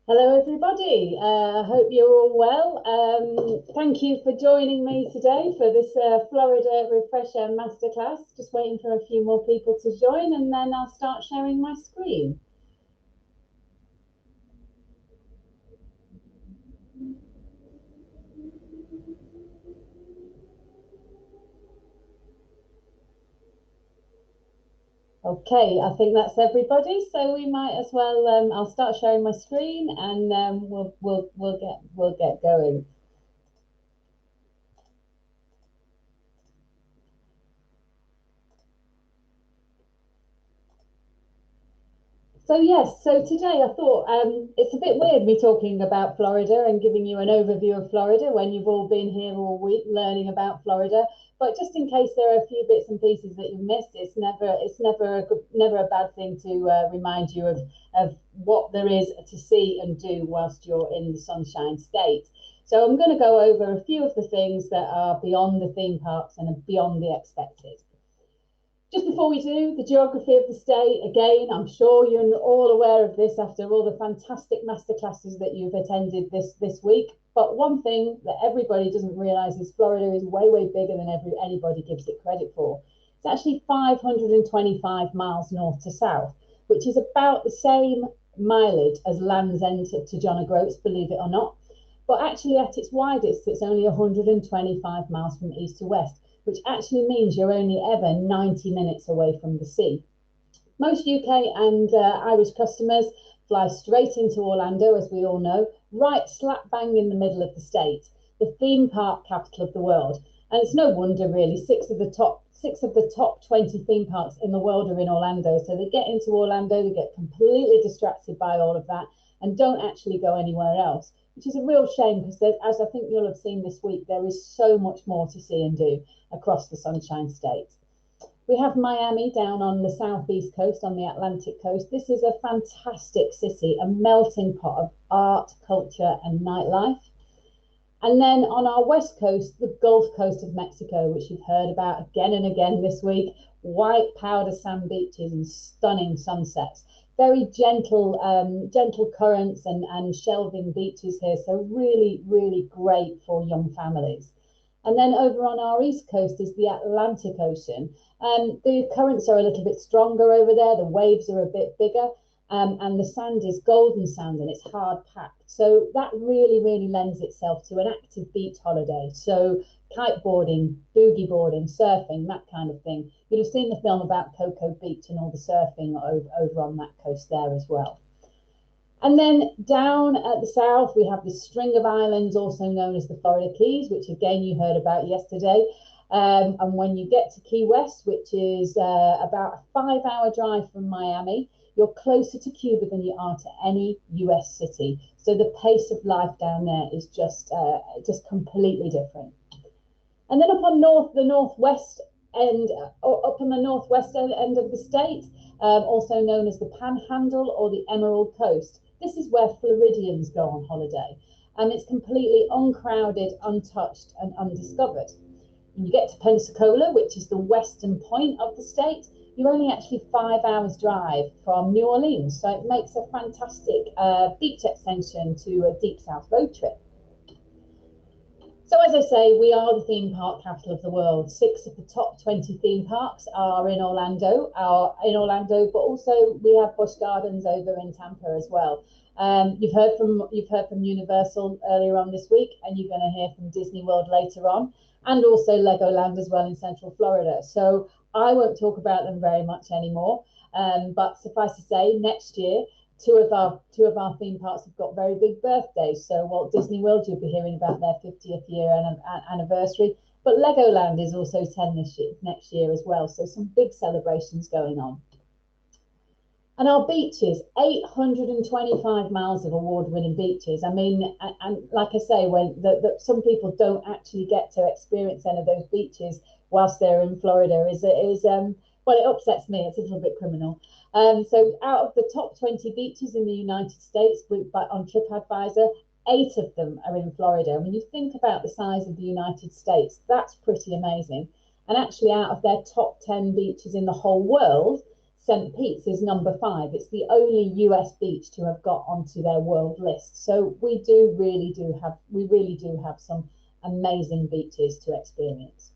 Hello, everybody. I hope you're all well. Thank you for joining me today for this Florida Refresher Masterclass. Just waiting for a few more people to join, and then I'll start sharing my screen. Okay, I think that's everybody. So we might as well. I'll start sharing my screen, and we'll get going. So yes, so today I thought it's a bit weird me talking about Florida and giving you an overview of Florida when you've all been here all week learning about Florida. But just in case there are a few bits and pieces that you've missed, it's never a bad thing to remind you of what there is to see and do whilst you're in the Sunshine State. So I'm going to go over a few of the things that are beyond the theme parks and beyond the expected. Just before we do, the geography of the state, again, I'm sure you're all aware of this after all the fantastic masterclasses that you've attended this week. But one thing that everybody doesn't realise is Florida is way, way bigger than anybody gives it credit for. It's actually 525 miles north to south, which is about the same mileage as Land's End to John O'Groats, believe it or not. But actually, at its widest, it's only 125 miles from east to west, which actually means you're only ever 90 minutes away from the sea. Most UK and Irish customers fly straight into Orlando, as we all know, right slap bang in the middle of the state, the theme park capital of the world. And it's no wonder, really, six of the top 20 theme parks in the world are in Orlando. So they get into Orlando, they get completely distracted by all of that, and don't actually go anywhere else, which is a real shame because, as I think you'll have seen this week, there is so much more to see and do across the Sunshine State. We have Miami down on the southeast coast, on the Atlantic coast. This is a fantastic city, a melting pot of art, culture, and nightlife. And then on our west coast, the Gulf Coast of Mexico, which you've heard about again and again this week, white powder sand beaches and stunning sunsets. Very gentle currents and shelving beaches here. So really, really great for young families. And then over on our east coast is the Atlantic Ocean. The currents are a little bit stronger over there. The waves are a bit bigger. And the sand is golden sand and it's hard packed. So that really, really lends itself to an active beach holiday. So kiteboarding, boogie boarding, surfing, that kind of thing. You'd have seen the film about Cocoa Beach and all the surfing over on that coast there as well. And then down at the south, we have this string of islands, also known as the Florida Keys, which again you heard about yesterday. And when you get to Key West, which is about a 5-hour drive from Miami, you're closer to Cuba than you are to any US city. So the pace of life down there is just completely different. And then the northwest end, up on the northwest end of the state, also known as the Panhandle or the Emerald Coast. This is where Floridians go on holiday, and it's completely uncrowded, untouched, and undiscovered. When you get to Pensacola, which is the western point of the state, you're only actually 5 hours drive from New Orleans. So it makes a fantastic beach extension to a deep south road trip. So as I say, we are the theme park capital of the world. 6 of the top 20 theme parks are in Orlando, but also we have Busch Gardens over in Tampa as well. You've heard from Universal earlier on this week, and you're going to hear from Disney World later on, and also Legoland as well in Central Florida. So I won't talk about them very much anymore. But suffice to say, next year two of our theme parks have got very big birthdays. So Walt Disney World, you'll be hearing about their 50th year anniversary. But Legoland is also 10 next year as well. So some big celebrations going on. And our beaches, 825 miles of award-winning beaches. I mean, and like I say, some people don't actually get to experience any of those beaches whilst they're in Florida well, it upsets me. It's a little bit criminal. So out of the top 20 beaches in the United States on TripAdvisor, 8 of them are in Florida. When you think about the size of the United States, that's pretty amazing. And actually, out of their top 10 beaches in the whole world, St. Pete's is number 5. It's the only US beach to have got onto their world list. So we really do have some amazing beaches to experience.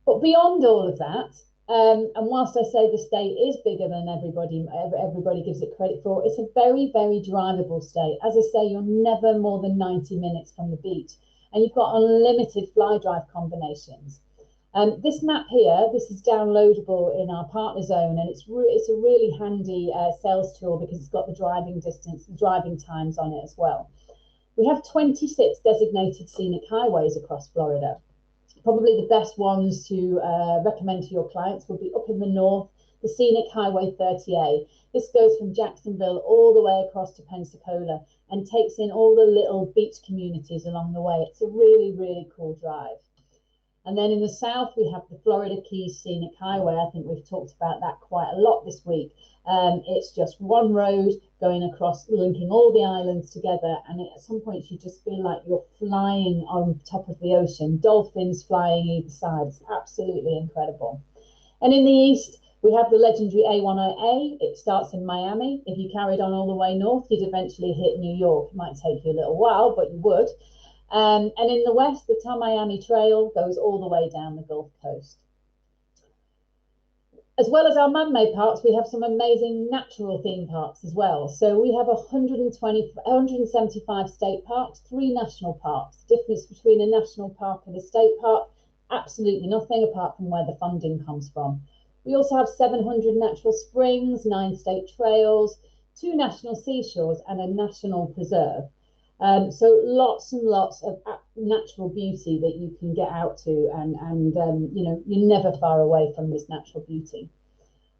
But beyond all of that, and whilst I say the state is bigger than everybody gives it credit for, it's a very, very drivable state. As I say, you're never more than 90 minutes from the beach, and you've got unlimited fly drive combinations. This map here, this is downloadable in our partner zone, and it's a really handy sales tool because it's got the driving distance, the driving times on it as well. We have 26 designated scenic highways across Florida. Probably the best ones to recommend to your clients would be up in the north, the Scenic Highway 30A. This goes from Jacksonville all the way across to Pensacola and takes in all the little beach communities along the way. It's a really, really cool drive. And then in the south, we have the Florida Keys Scenic Highway. I think we've talked about that quite a lot this week. It's just one road going across, linking all the islands together. And at some points, you just feel like you're flying on top of the ocean, dolphins flying either side. It's absolutely incredible. And in the east, we have the legendary A1A. It starts in Miami. If you carried on all the way north, you'd eventually hit New York. It might take you a little while, but you would. And in the west, the Miami Trail goes all the way down the Gulf Coast. As well as our man-made parks, we have some amazing natural theme parks as well. So we have 175 state parks, 3 national parks. The difference between a national park and a state park, absolutely nothing apart from where the funding comes from. We also have 700 natural springs, 9 state trails, 2 national seashores, and a national preserve. So lots and lots of natural beauty that you can get out to, and you know, you're never far away from this natural beauty.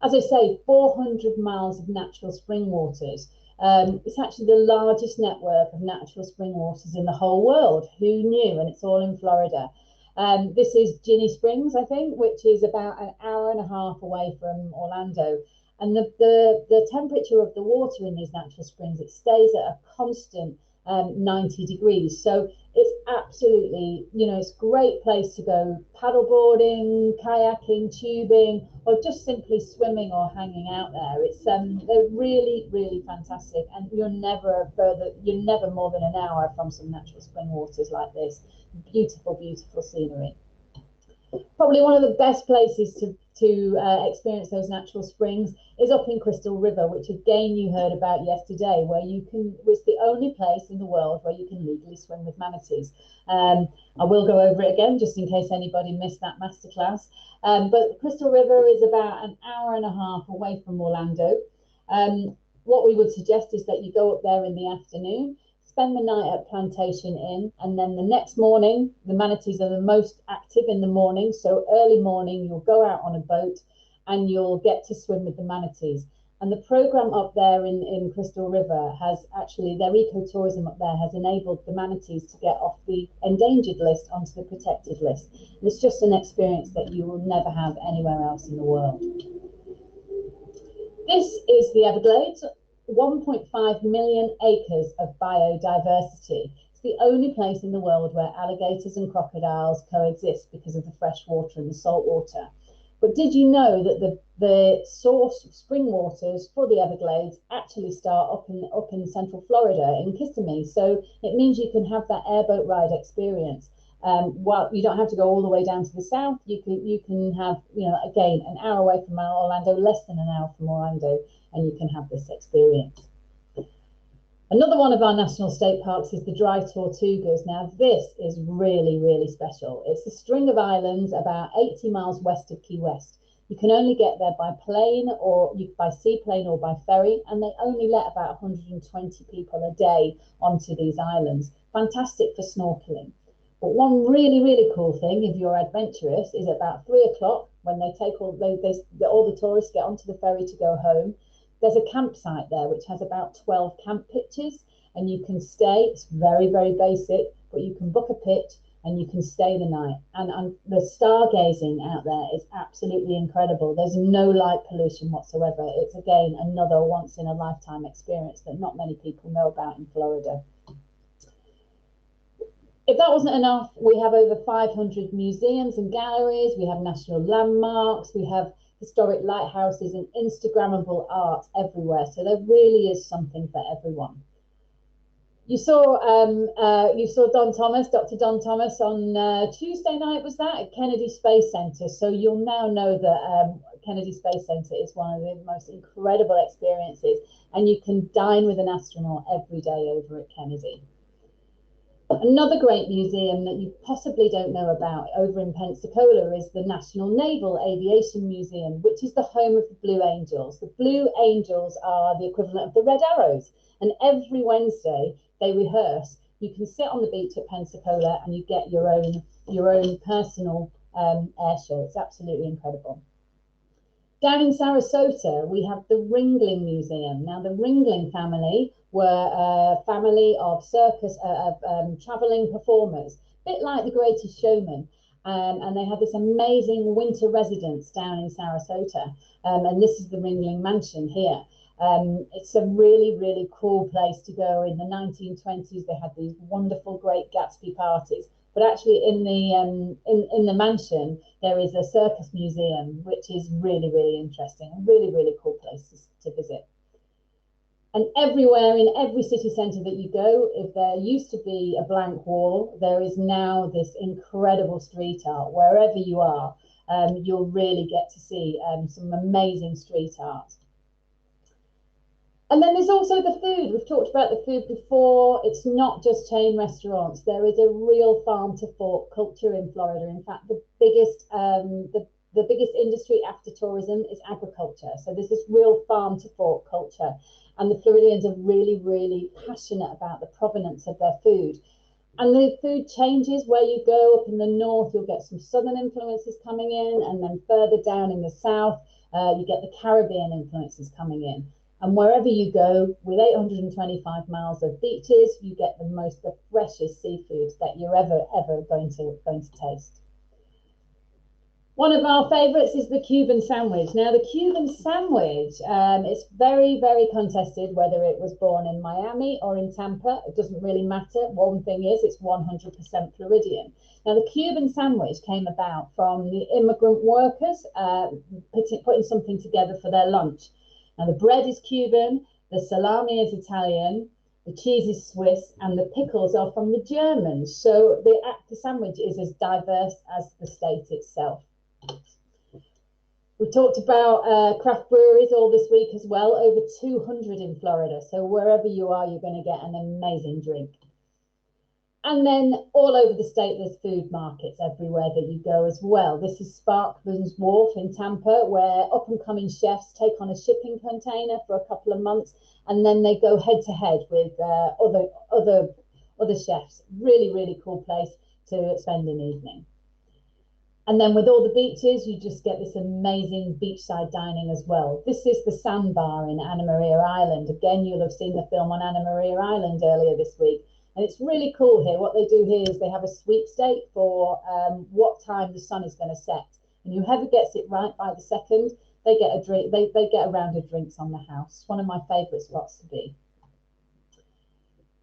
As I say, 400 miles of natural spring waters. It's actually the largest network of natural spring waters in the whole world. Who knew? And it's all in Florida. This is Ginny Springs, I think, which is about an hour and a half away from Orlando. And the temperature of the water in these natural springs, it stays at a constant 90 degrees. So it's absolutely, you know, it's a great place to go paddleboarding, kayaking, tubing, or just simply swimming or hanging out there. It's they're really, really fantastic, and you're never more than an hour from some natural spring waters like this. Beautiful, beautiful scenery. Probably one of the best places to experience those natural springs is up in Crystal River, which again you heard about yesterday, where it's the only place in the world where you can legally swim with manatees. I will go over it again just in case anybody missed that masterclass. But Crystal River is about an hour and a half away from Orlando. What we would suggest is that you go up there in the afternoon, spend the night at Plantation Inn, and then the next morning, the manatees are the most active in the morning, so early morning you'll go out on a boat and you'll get to swim with the manatees. And the program up there in Crystal River has actually, their ecotourism up there has enabled the manatees to get off the endangered list onto the protected list. And it's just an experience that you will never have anywhere else in the world. This is the Everglades. 1.5 million acres of biodiversity. It's the only place in the world where alligators and crocodiles coexist because of the fresh water and the salt water. But did you know that the source spring waters for the Everglades actually start up in central Florida in Kissimmee? So it means you can have that airboat ride experience. While you don't have to go all the way down to the south, you can have, you know, again, an hour away from Orlando, less than an hour from Orlando, and you can have this experience. Another one of our national state parks is the Dry Tortugas. Now, this is really, really special. It's a string of islands about 80 miles west of Key West. You can only get there by plane or by seaplane or by ferry, and they only let about 120 people a day onto these islands. Fantastic for snorkeling. But one really, really cool thing, if you're adventurous, is about 3 o'clock when they take all the tourists get onto the ferry to go home. There's a campsite there which has about 12 camp pitches, and you can stay. It's very, very basic, but you can book a pitch and you can stay the night. And the stargazing out there is absolutely incredible. There's no light pollution whatsoever. It's, again, another once-in-a-lifetime experience that not many people know about in Florida. If that wasn't enough, we have over 500 museums and galleries. We have national landmarks. We have historic lighthouses and Instagrammable art everywhere. So there really is something for everyone. You saw Dr. Don Thomas on Tuesday night, was that, at Kennedy Space Center. So you'll now know that Kennedy Space Center is one of the most incredible experiences, and you can dine with an astronaut every day over at Kennedy. Another great museum that you possibly don't know about over in Pensacola is the National Naval Aviation Museum, which is the home of the Blue Angels. The Blue Angels are the equivalent of the Red Arrows, and every Wednesday they rehearse. You can sit on the beach at Pensacola and you get your own personal air show. It's absolutely incredible. Down in Sarasota, we have the Ringling Museum. Now, the Ringling family were a family of circus, traveling performers, a bit like the Greatest Showman. And they had this amazing winter residence down in Sarasota. And this is the Ringling Mansion here. It's a really, really cool place to go. In the 1920s, they had these wonderful Great Gatsby parties. But actually, in the mansion, there is a circus museum, which is really, really interesting. A really, really cool place to visit. And everywhere, in every city centre that you go, if there used to be a blank wall, there is now this incredible street art. Wherever you are, you'll really get to see some amazing street art. And then there's also the food. We've talked about the food before. It's not just chain restaurants. There is a real farm to fork culture in Florida. In fact, the biggest industry after tourism is agriculture. So there's this real farm to fork culture. And the Floridians are really, really passionate about the provenance of their food. And the food changes where you go. Up in the north, you'll get some southern influences coming in. And then further down in the south, you get the Caribbean influences coming in. And wherever you go, with 825 miles of beaches, you get the freshest seafood that you're ever going to taste. One of our favorites is the Cuban sandwich. Now, the Cuban sandwich, it's very, very contested whether it was born in Miami or in Tampa. It doesn't really matter. One thing is, it's 100% Floridian. Now, the Cuban sandwich came about from the immigrant workers putting something together for their lunch. Now, the bread is Cuban, the salami is Italian, the cheese is Swiss, and the pickles are from the Germans. So the sandwich is as diverse as the state itself. We talked about craft breweries all this week as well, over 200 in Florida. So wherever you are, you're going to get an amazing drink. And then all over the state, there's food markets everywhere that you go as well. This is Sparkman's Wharf in Tampa, where up-and-coming chefs take on a shipping container for a couple of months, and then they go head-to-head with other chefs. Really, really cool place to spend an evening. And then with all the beaches, you just get this amazing beachside dining as well. This is the Sandbar in Anna Maria Island. Again, you'll have seen the film on Anna Maria Island earlier this week. And it's really cool here. What they do here is they have a sweepstake for what time the sun is going to set. And whoever gets it right by the second, they get a drink. They get a round of drinks on the house. One of my favourite spots to be.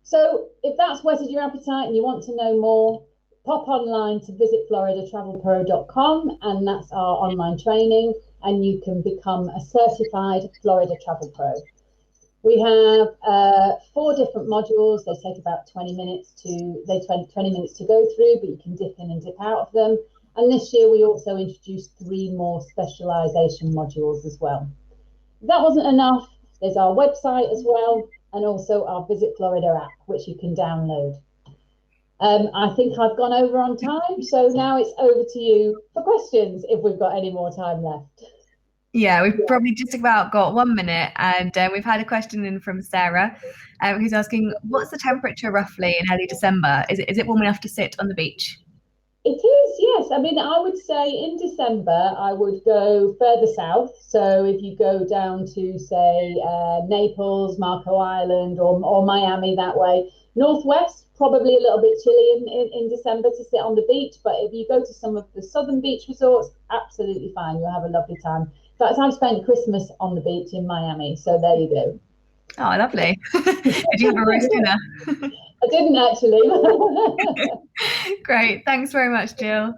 So if that's whetted your appetite and you want to know more, pop online to visitfloridatravelpro.com, and that's our online training, and you can become a certified Florida Travel Pro. We have 4 different modules. They take about 20 minutes to go through, but you can dip in and dip out of them. And this year we also introduced 3 more specialization modules as well. If that wasn't enough, there's our website as well, and also our Visit Florida app, which you can download. I think I've gone over on time, so now it's over to you for questions if we've got any more time left. Yeah, we've probably just about got 1 minute, and we've had a question in from Sarah, who's asking, what's the temperature roughly in early December? Is it warm enough to sit on the beach? It is, yes. I mean, I would say in December, I would go further south. So if you go down to, say, Naples, Marco Island, or Miami that way, Northwest, probably a little bit chilly in December to sit on the beach. But if you go to some of the southern beach resorts, absolutely fine. You'll have a lovely time. In fact, I've spent Christmas on the beach in Miami. So there you go. Oh, lovely. Did you have a roast dinner? I didn't actually. Great. Thanks very much, Jill.